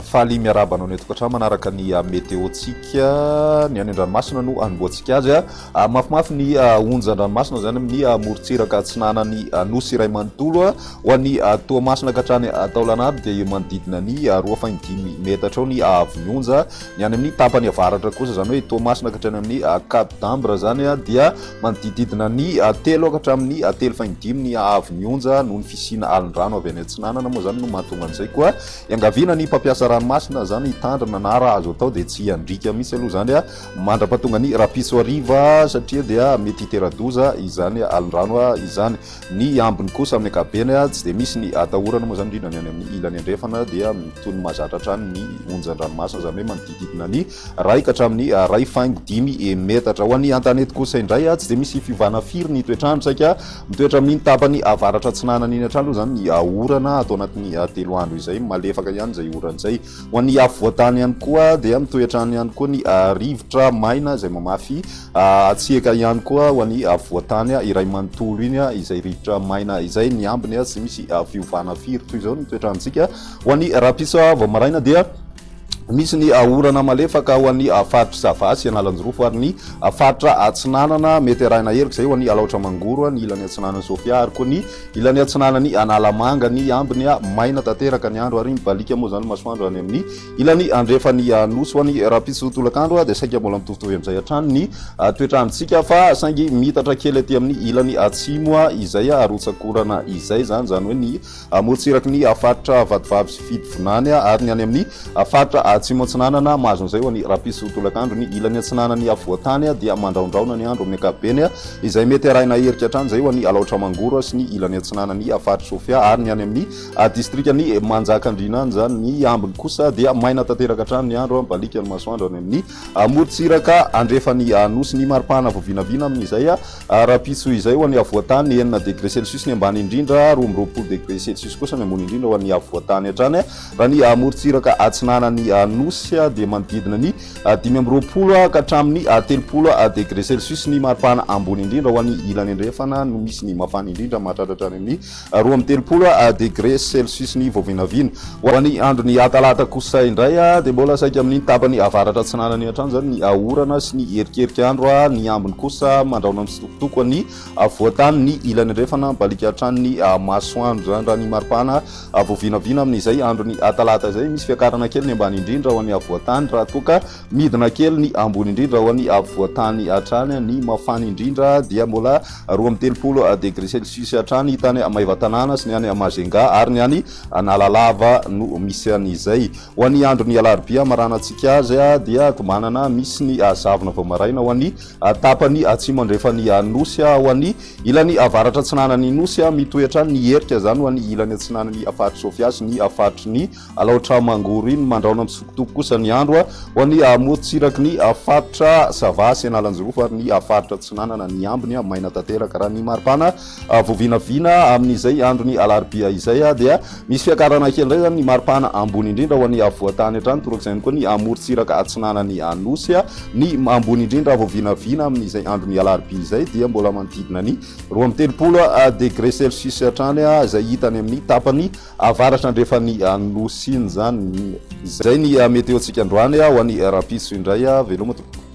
faly miarabanao ny tokantrano manaraka ny météotsika ny any an-dranomasina no anomboantsika azy mafimafy ny onja an-dranomasina zany amin'ny morontsiraka atsinanany nosy iray manontolo ho an'ny toamasina ka hatrany taolanary dia manodidina ny 2.5 metatra ao ny avy onja ny any amin'ny tapany avaratra kosa zany hoe toamasina ka hatrany amin'ny cap d'ambre zany dia manodididina ny 3 ka hatramin'ny 3.5 ny avy onja noho ny fisina alondrano avy any atsinanana moa zany no mahatonga an'izay koa iangaviana ny mpampiasa ranomasina zany hitandrina na raha azo atao dia tsy andrika mihitsy aloha zany mandra-pahatonga ny rapiso ariva satria dia mety hiteradoza izany alondrano izany ny ambiny kosa amin'ny akabeny tsy dia misy ny atahorana moa zany indrindra ny any amin'ny ilany andrefana dia mitony mahazatra hatrany ny onjan-dranomasina zany hoe manodididina ny ray ka hatramin'ny 2.5 metatra ho an'ny antanety kosa indray tsy dia misy fivana firy ny toetrandro saika mitoetra amin'ny tapany avaratra atsinanana iny hatrany aloha zany ny orana atao anatin'ny 3 andro izay malefaka ihany zay oran'izay ho an'ny afo voatany ihany koa dia mitoetrany ihany koa ny rivotra maina zay mamafy atsiaka ihany koa ho an'ny afo voatany iray manontolo iny izay rivotra maina izay ny ambiny tsy misy fiovana firy toy izao ny toetrantsika ho an'ny rapiso vao maraina dia misy ny orana malefaka ho an'ny faritra Savasy Analanjorofo ary ny faritra Atsinanana mety arahina herika zay ho an'ny Alaotra Mangoro ny ilany Atsinanana Sofia ary koa ny ilany Atsinanany Analamanga ny ambiny maina tanteraka ny andro ary mibalika moa zany masoandro any amin'ny ilany andrefany nosy ho an'ny rapiso tolakandro dia saika mbola mitovitovy amin'izay hatrany ny toetrandrontsika fa saingy mitatra kely aty amin'ny ilany atsimo izay arotsakorana izay zany hoe ny morontsiraky ny faritra Vatovavy sy Fidivonany ary ny any amin'ny faritra atsimo atsinanana mahazo an'izay ho an'ny rapiso tolakandro ny ilany atsinanany avoatany dia mandraondraona ny andro amin'ny akabeny izay mety arahina herika hatrany zay ho an'ny Alaotra Mangoro sy ny ilany atsinanany faritra Sofia ary ny any amin'ny distrikany Manjakandrinany zany ny ambiny kosa dia maina tanteraka hatrany ny andro mibalika ny masoandro any amin'ny morontsiraka andrefany nosy ny maripana voavinavina amin'izay rapiso izay ho an'ny avoatany 9 degré celsius ny ambany indrindra 20 degré celsius kosa ny ambony indrindra ho an'ny avoatany hatrany raha ny morontsiraka atsinanany nosy dia manodidina ny 5 ka hatramin'ny 30 degré celsius ny maripana ambony indrindra ho an'ny ilany andrefana no misy ny mafana indrindra mahatratra hatrany amin'ny 2 degré celsius ny voavinavina ho an'ny andro ny atalata kosa indray dia mbola saika amin'ny tapany avaratra atsinanany hatrany zany ny orana sy ny erikerika andro ny ambiny kosa mandraona misitokotoko ny voatany ny ilany andrefana mibalika hatrany ny masoandro zany raha ny maripana voavinavina amin'izay andro ny atalata izay misy fiakarana kely ny ambany indrindra ho an'ny avoatany raha toka midina kely ny ambony indrindra ho an'ny avoatany hatrany ny mafana indrindra dia mbola 20 degré celsius hatrany hitany Maivatanana sy ny any Mazenga ary ny any Analalava no misy an'izay ho an'ny andro ny alarobia maranantsika azy dia tomanana misy ny zavona vao maraina ho an'ny tapany atsimo andrefany nosy ho an'ny ilany avaratra atsinanany nosy mitoetra ny herika zany ho an'ny ilany atsinanany faritra Sofia sy ny faritra ny Alaotra Mangoro iny mandraona misokotoko kosa ny andro ho an'ny morontsiraky ny faritra Savasy Analanjorofo ary ny faritra Atsinanana ny ambiny maina tanteraka raha ny maripana voavinavina amin'izay andro ny alarobia izay dia misy fiakarana kely indray zany ny maripana ambony indrindra ho an'ny avoatany hatrany torak'izany koa ny morontsiraka atsinanany nosy ny ambony indrindra voavinavina amin'izay andro ny alarobia izay dia mbola manodidina ny 20 degré celsius hatrany izay hitany amin'ny tapany avaratra andrefany nosy iny zany izay ny météotsika androany ho an'ny rapiso indray veloma tompoko.